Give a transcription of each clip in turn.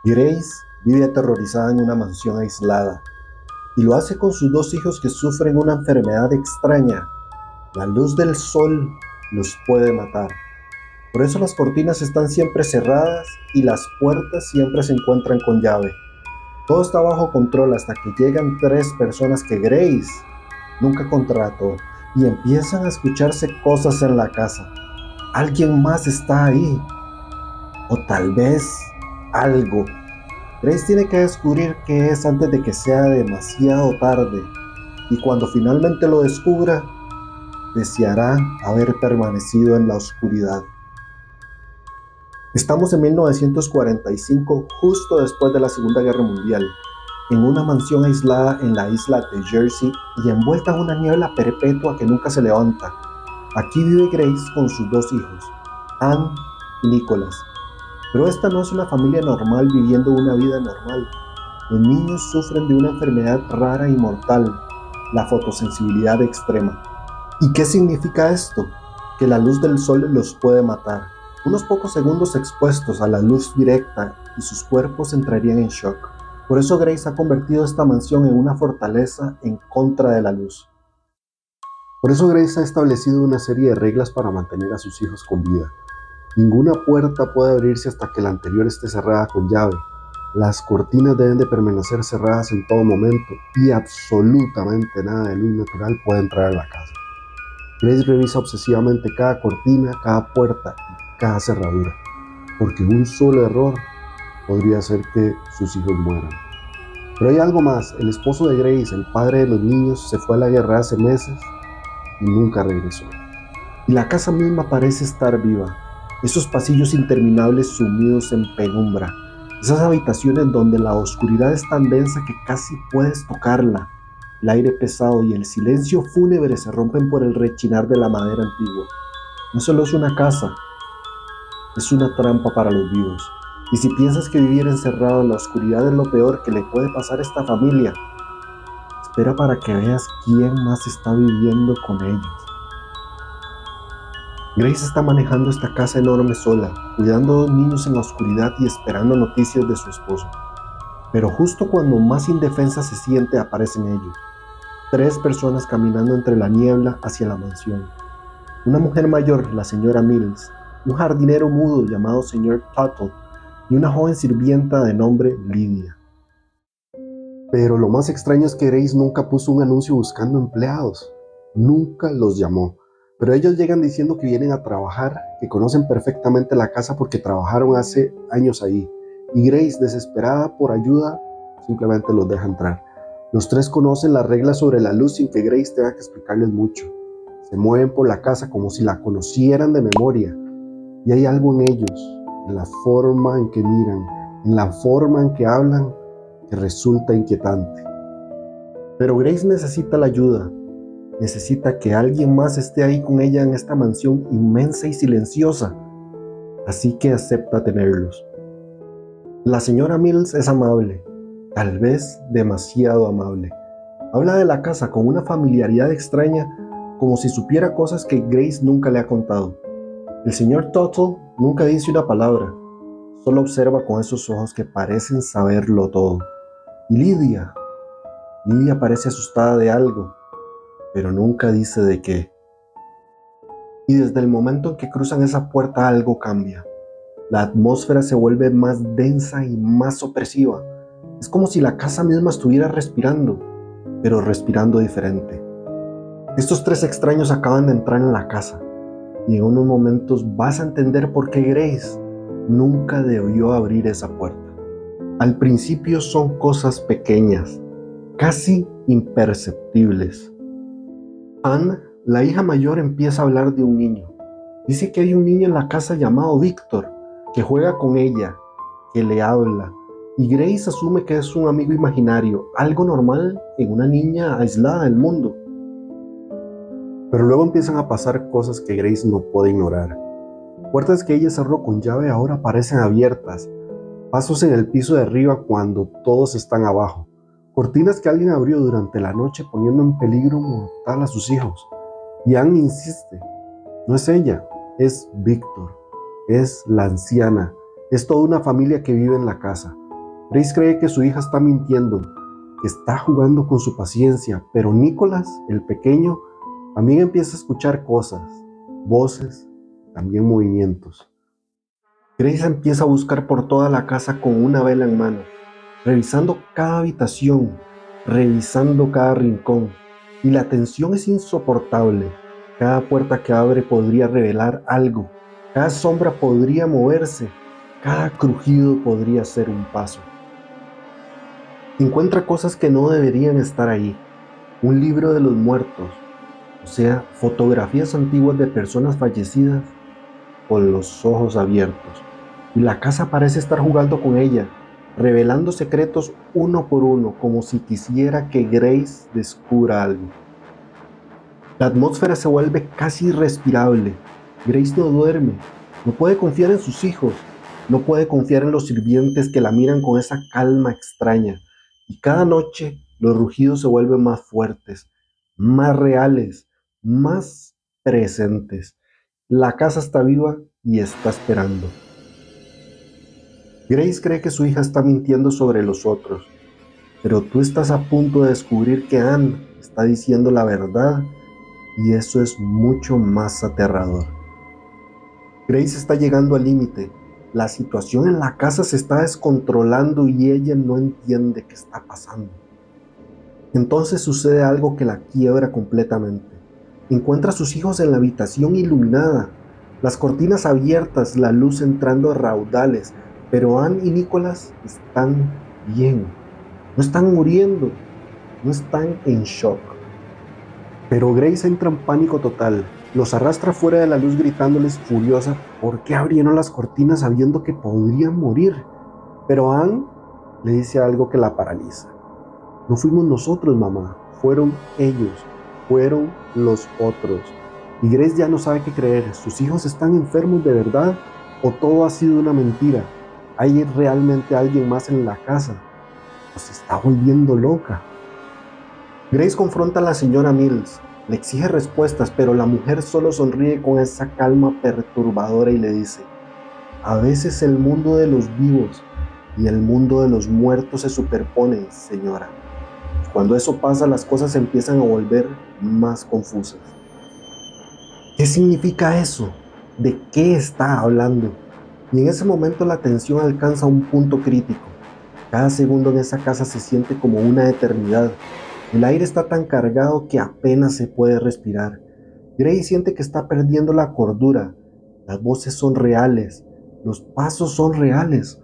Grace vive aterrorizada en una mansión aislada y lo hace con sus dos hijos que sufren una enfermedad extraña. La luz del sol los puede matar. Por eso las cortinas están siempre cerradas y las puertas siempre se encuentran con llave. Todo está bajo control hasta que llegan tres personas que Grace nunca contrató y empiezan a escucharse cosas en la casa. Alguien más está ahí, o tal vez algo. Grace tiene que descubrir qué es antes de que sea demasiado tarde, y cuando finalmente lo descubra, deseará haber permanecido en la oscuridad. Estamos en 1945, justo después de la Segunda Guerra Mundial, en una mansión aislada en la isla de Jersey y envuelta en una niebla perpetua que nunca se levanta. Aquí vive Grace con sus dos hijos, Anne y Nicholas. Pero esta no es una familia normal viviendo una vida normal. Los niños sufren de una enfermedad rara y mortal, la fotosensibilidad extrema. ¿Y qué significa esto? Que la luz del sol los puede matar. Unos pocos segundos expuestos a la luz directa y sus cuerpos entrarían en shock. Por eso Grace ha convertido esta mansión en una fortaleza en contra de la luz. Por eso Grace ha establecido una serie de reglas para mantener a sus hijos con vida. Ninguna puerta puede abrirse hasta que la anterior esté cerrada con llave. Las cortinas deben de permanecer cerradas en todo momento y absolutamente nada de luz natural puede entrar a la casa. Grace revisa obsesivamente cada cortina, cada puerta y cada cerradura, porque un solo error podría hacer que sus hijos mueran. Pero hay algo más, el esposo de Grace, el padre de los niños, se fue a la guerra hace meses y nunca regresó. Y la casa misma parece estar viva. Esos pasillos interminables sumidos en penumbra. Esas habitaciones donde la oscuridad es tan densa que casi puedes tocarla. El aire pesado y el silencio fúnebre se rompen por el rechinar de la madera antigua. No solo es una casa, es una trampa para los vivos. Y si piensas que vivir encerrado en la oscuridad es lo peor que le puede pasar a esta familia, espera para que veas quién más está viviendo con ellos. Grace está manejando esta casa enorme sola, cuidando a dos niños en la oscuridad y esperando noticias de su esposo. Pero justo cuando más indefensa se siente, aparecen ellos. Tres personas caminando entre la niebla hacia la mansión. Una mujer mayor, la señora Mills, un jardinero mudo llamado señor Tuttle y una joven sirvienta de nombre Lydia. Pero lo más extraño es que Grace nunca puso un anuncio buscando empleados. Nunca los llamó. Pero ellos llegan diciendo que vienen a trabajar, que conocen perfectamente la casa porque trabajaron hace años ahí. Y Grace, desesperada por ayuda, simplemente los deja entrar. Los tres conocen las reglas sobre la luz sin que Grace tenga que explicarles mucho. Se mueven por la casa como si la conocieran de memoria. Y hay algo en ellos, en la forma en que miran, en la forma en que hablan, que resulta inquietante. Pero Grace necesita la ayuda. Necesita que alguien más esté ahí con ella en esta mansión inmensa y silenciosa. Así que acepta tenerlos. La señora Mills es amable, tal vez demasiado amable. Habla de la casa con una familiaridad extraña, como si supiera cosas que Grace nunca le ha contado. El señor Tuttle nunca dice una palabra, solo observa con esos ojos que parecen saberlo todo. Y Lydia parece asustada de algo, pero nunca dice de qué. Y desde el momento en que cruzan esa puerta algo cambia. La atmósfera se vuelve más densa y más opresiva. Es como si la casa misma estuviera respirando, pero respirando diferente. Estos tres extraños acaban de entrar en la casa, y en unos momentos vas a entender por qué Grace nunca debió abrir esa puerta. Al principio son cosas pequeñas, casi imperceptibles. Anne, la hija mayor, empieza a hablar de un niño. Dice que hay un niño en la casa llamado Víctor, que juega con ella, que le habla, y Grace asume que es un amigo imaginario, algo normal en una niña aislada del mundo. Pero luego empiezan a pasar cosas que Grace no puede ignorar. Puertas que ella cerró con llave ahora parecen abiertas, pasos en el piso de arriba cuando todos están abajo, cortinas que alguien abrió durante la noche poniendo en peligro mortal a sus hijos. Y Anne insiste, no es ella, es Víctor, es la anciana, es toda una familia que vive en la casa. Grace cree que su hija está mintiendo, que está jugando con su paciencia, pero Nicholas, el pequeño, también empieza a escuchar cosas, voces, también movimientos. Grace empieza a buscar por toda la casa con una vela en mano, revisando cada habitación, revisando cada rincón, y la tensión es insoportable. Cada puerta que abre podría revelar algo, cada sombra podría moverse, cada crujido podría ser un paso. Encuentra cosas que no deberían estar ahí. Un libro de los muertos, o sea, fotografías antiguas de personas fallecidas con los ojos abiertos. Y la casa parece estar jugando con ella, revelando secretos uno por uno, como si quisiera que Grace descubra algo. La atmósfera se vuelve casi irrespirable. Grace no duerme, no puede confiar en sus hijos, no puede confiar en los sirvientes que la miran con esa calma extraña. Y cada noche los rugidos se vuelven más fuertes, más reales, más presentes. La casa está viva y está esperando. Grace cree que su hija está mintiendo sobre los otros, pero tú estás a punto de descubrir que Anne está diciendo la verdad y eso es mucho más aterrador. Grace está llegando al límite. La situación en la casa se está descontrolando y ella no entiende qué está pasando. Entonces sucede algo que la quiebra completamente. Encuentra a sus hijos en la habitación iluminada, las cortinas abiertas, la luz entrando a raudales, pero Anne y Nicholas están bien. No están muriendo, no están en shock. Pero Grace entra en pánico total. Los arrastra fuera de la luz gritándoles furiosa por qué abrieron las cortinas sabiendo que podrían morir. Pero Anne le dice algo que la paraliza. No fuimos nosotros, mamá. Fueron ellos. Fueron los otros. Y Grace ya no sabe qué creer. ¿Sus hijos están enfermos de verdad? ¿O todo ha sido una mentira? ¿Hay realmente alguien más en la casa? ¿O se está volviendo loca? Grace confronta a la señora Mills. Le exige respuestas, pero la mujer solo sonríe con esa calma perturbadora y le dice: a veces el mundo de los vivos y el mundo de los muertos se superponen, señora. Cuando eso pasa, las cosas empiezan a volver más confusas. ¿Qué significa eso? ¿De qué está hablando? Y en ese momento la tensión alcanza un punto crítico. Cada segundo en esa casa se siente como una eternidad. El aire está tan cargado que apenas se puede respirar. Grace siente que está perdiendo la cordura. Las voces son reales. Los pasos son reales.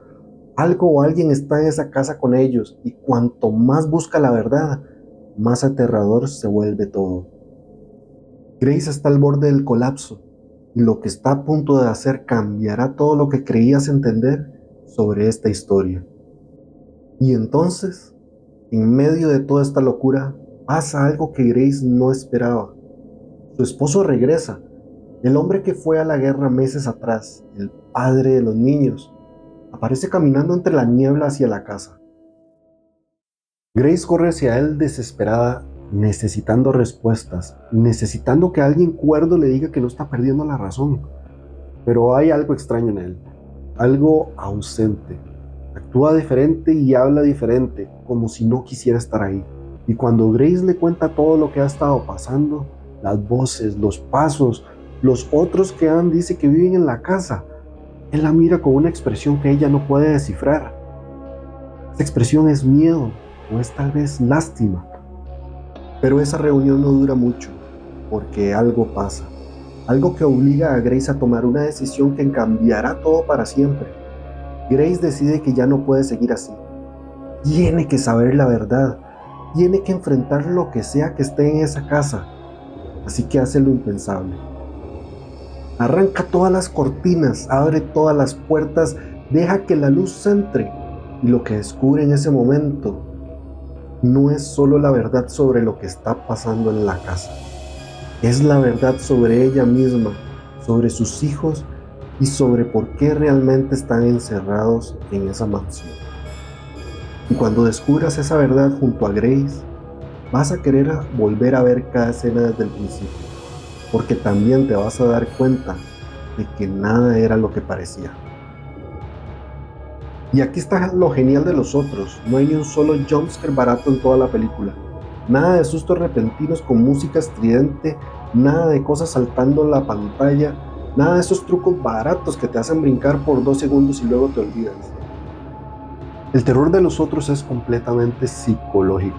Algo o alguien está en esa casa con ellos, y cuanto más busca la verdad, más aterrador se vuelve todo. Grace está al borde del colapso, y lo que está a punto de hacer cambiará todo lo que creías entender sobre esta historia. Y entonces, en medio de toda esta locura, pasa algo que Grace no esperaba. Su esposo regresa, el hombre que fue a la guerra meses atrás, el padre de los niños. Aparece caminando entre la niebla hacia la casa. Grace corre hacia él desesperada, necesitando respuestas, necesitando que alguien cuerdo le diga que no está perdiendo la razón. Pero hay algo extraño en él, algo ausente. Actúa diferente y habla diferente, como si no quisiera estar ahí. Y cuando Grace le cuenta todo lo que ha estado pasando, las voces, los pasos, los otros que Anne dice que viven en la casa, él la mira con una expresión que ella no puede descifrar. Esa expresión es miedo o es tal vez lástima. Pero esa reunión no dura mucho, porque algo pasa. Algo que obliga a Grace a tomar una decisión que cambiará todo para siempre. Grace decide que ya no puede seguir así. Tiene que saber la verdad. Tiene que enfrentar lo que sea que esté en esa casa. Así que hace lo impensable. Arranca todas las cortinas, abre todas las puertas, deja que la luz entre. Y lo que descubre en ese momento no es solo la verdad sobre lo que está pasando en la casa. Es la verdad sobre ella misma, sobre sus hijos y sobre por qué realmente están encerrados en esa mansión. Y cuando descubras esa verdad junto a Grace, vas a querer volver a ver cada escena desde el principio, porque también te vas a dar cuenta de que nada era lo que parecía. Y aquí está lo genial de los otros, no hay ni un solo jumpscare barato en toda la película. Nada de sustos repentinos con música estridente, nada de cosas saltando la pantalla, nada de esos trucos baratos que te hacen brincar por 2 segundos y luego te olvidas. El terror de los otros es completamente psicológico.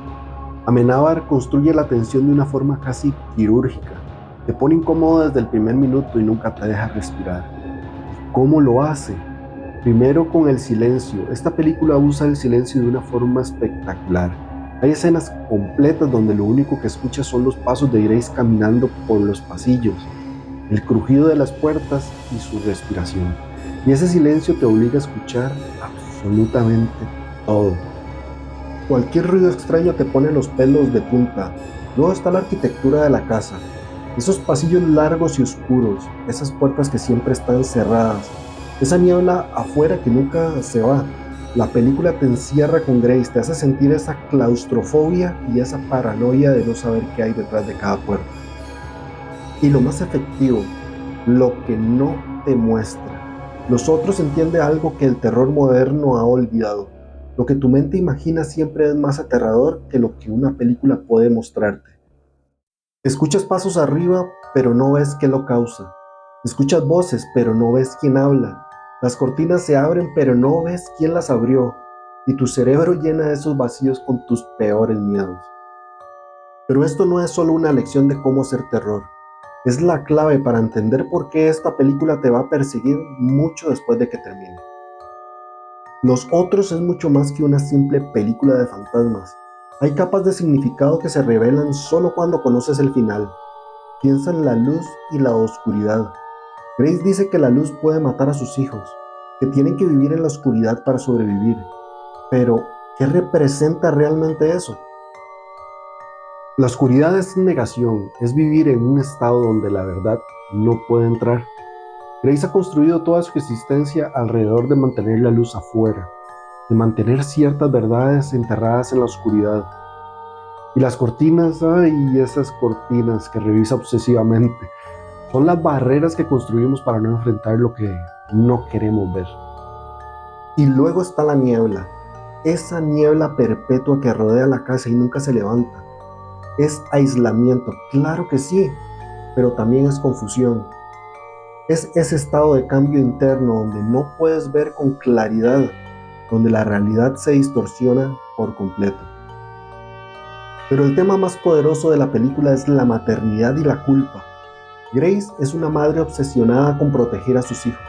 Amenábar construye la tensión de una forma casi quirúrgica. Te pone incómodo desde el primer minuto y nunca te deja respirar. ¿Cómo lo hace? Primero con el silencio. Esta película usa el silencio de una forma espectacular. Hay escenas completas donde lo único que escuchas son los pasos de Grace caminando por los pasillos, el crujido de las puertas y su respiración. Y ese silencio te obliga a escuchar absolutamente todo. Cualquier ruido extraño te pone los pelos de punta. Luego está la arquitectura de la casa. Esos pasillos largos y oscuros, esas puertas que siempre están cerradas, esa niebla afuera que nunca se va. La película te encierra con Grace, te hace sentir esa claustrofobia y esa paranoia de no saber qué hay detrás de cada puerta. Y lo más efectivo, lo que no te muestra. Los otros entienden algo que el terror moderno ha olvidado. Lo que tu mente imagina siempre es más aterrador que lo que una película puede mostrarte. Escuchas pasos arriba, pero no ves qué lo causa. Escuchas voces, pero no ves quién habla. Las cortinas se abren, pero no ves quién las abrió. Y tu cerebro llena esos vacíos con tus peores miedos. Pero esto no es solo una lección de cómo hacer terror. Es la clave para entender por qué esta película te va a perseguir mucho después de que termine. Los otros es mucho más que una simple película de fantasmas. Hay capas de significado que se revelan solo cuando conoces el final. Piensa en la luz y la oscuridad. Grace dice que la luz puede matar a sus hijos, que tienen que vivir en la oscuridad para sobrevivir. Pero, ¿qué representa realmente eso? La oscuridad es negación, es vivir en un estado donde la verdad no puede entrar. Grace ha construido toda su existencia alrededor de mantener la luz afuera, de mantener ciertas verdades enterradas en la oscuridad. Y las cortinas, ay, esas cortinas que revisa obsesivamente, son las barreras que construimos para no enfrentar lo que no queremos ver. Y luego está la niebla, esa niebla perpetua que rodea la casa y nunca se levanta. Es aislamiento, claro que sí, pero también es confusión. Es ese estado de cambio interno donde no puedes ver con claridad, donde la realidad se distorsiona por completo. Pero el tema más poderoso de la película es la maternidad y la culpa. Grace es una madre obsesionada con proteger a sus hijos,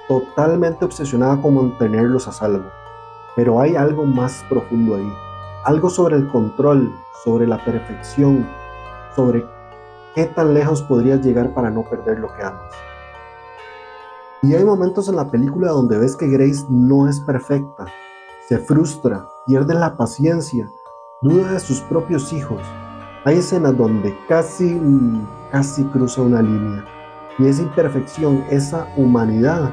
totalmente obsesionada con mantenerlos a salvo. Pero hay algo más profundo ahí, algo sobre el control, sobre la perfección, sobre qué tan lejos podrías llegar para no perder lo que amas. Y hay momentos en la película donde ves que Grace no es perfecta, se frustra, pierde la paciencia, duda de sus propios hijos. Hay escenas donde casi cruza una línea. Y esa imperfección, esa humanidad,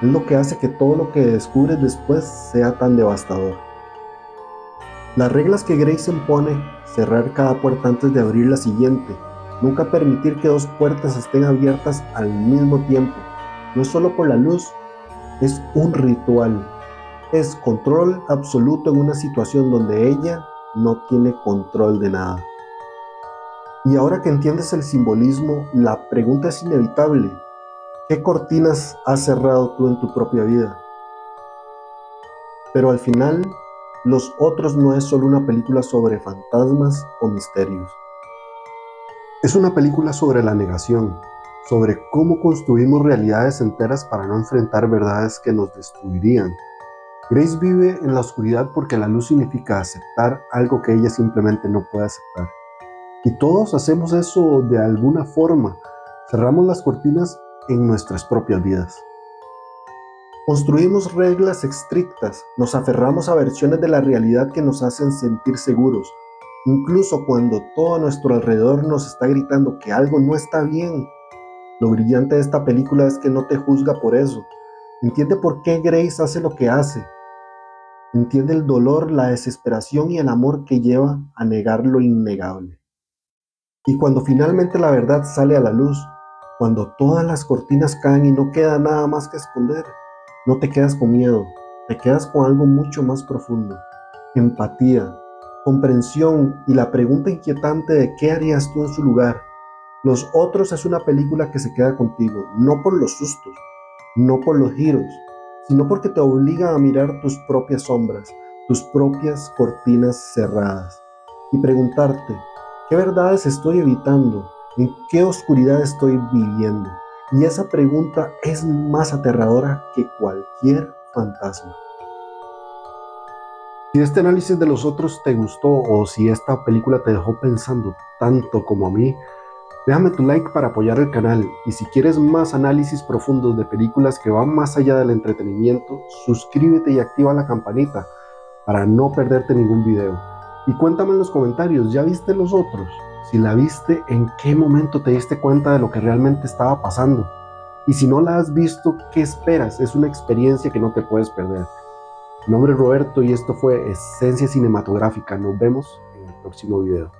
es lo que hace que todo lo que descubres después sea tan devastador. Las reglas que Grace impone, cerrar cada puerta antes de abrir la siguiente, nunca permitir que dos puertas estén abiertas al mismo tiempo, no es solo por la luz, es un ritual, es control absoluto en una situación donde ella no tiene control de nada. Y ahora que entiendes el simbolismo, la pregunta es inevitable. ¿Qué cortinas has cerrado tú en tu propia vida? Pero al final, Los Otros no es solo una película sobre fantasmas o misterios. Es una película sobre la negación, sobre cómo construimos realidades enteras para no enfrentar verdades que nos destruirían. Grace vive en la oscuridad porque la luz significa aceptar algo que ella simplemente no puede aceptar. Y todos hacemos eso de alguna forma. Cerramos las cortinas en nuestras propias vidas. Construimos reglas estrictas, nos aferramos a versiones de la realidad que nos hacen sentir seguros, incluso cuando todo a nuestro alrededor nos está gritando que algo no está bien. Lo brillante de esta película es que no te juzga por eso. Entiende por qué Grace hace lo que hace. Entiende el dolor, la desesperación y el amor que lleva a negar lo innegable. Y cuando finalmente la verdad sale a la luz, cuando todas las cortinas caen y no queda nada más que esconder, no te quedas con miedo, te quedas con algo mucho más profundo: empatía, comprensión y la pregunta inquietante de qué harías tú en su lugar. Los Otros es una película que se queda contigo, no por los sustos, no por los giros, sino porque te obliga a mirar tus propias sombras, tus propias cortinas cerradas y preguntarte, ¿qué verdades estoy evitando? ¿En qué oscuridad estoy viviendo? Y esa pregunta es más aterradora que cualquier fantasma. Si este análisis de Los Otros te gustó o si esta película te dejó pensando tanto como a mí, déjame tu like para apoyar el canal, y si quieres más análisis profundos de películas que van más allá del entretenimiento, suscríbete y activa la campanita para no perderte ningún video. Y cuéntame en los comentarios, ¿ya viste Los Otros? Si la viste, ¿en qué momento te diste cuenta de lo que realmente estaba pasando? Y si no la has visto, ¿qué esperas? Es una experiencia que no te puedes perder. Mi nombre es Roberto y esto fue Esencia Cinematográfica. Nos vemos en el próximo video.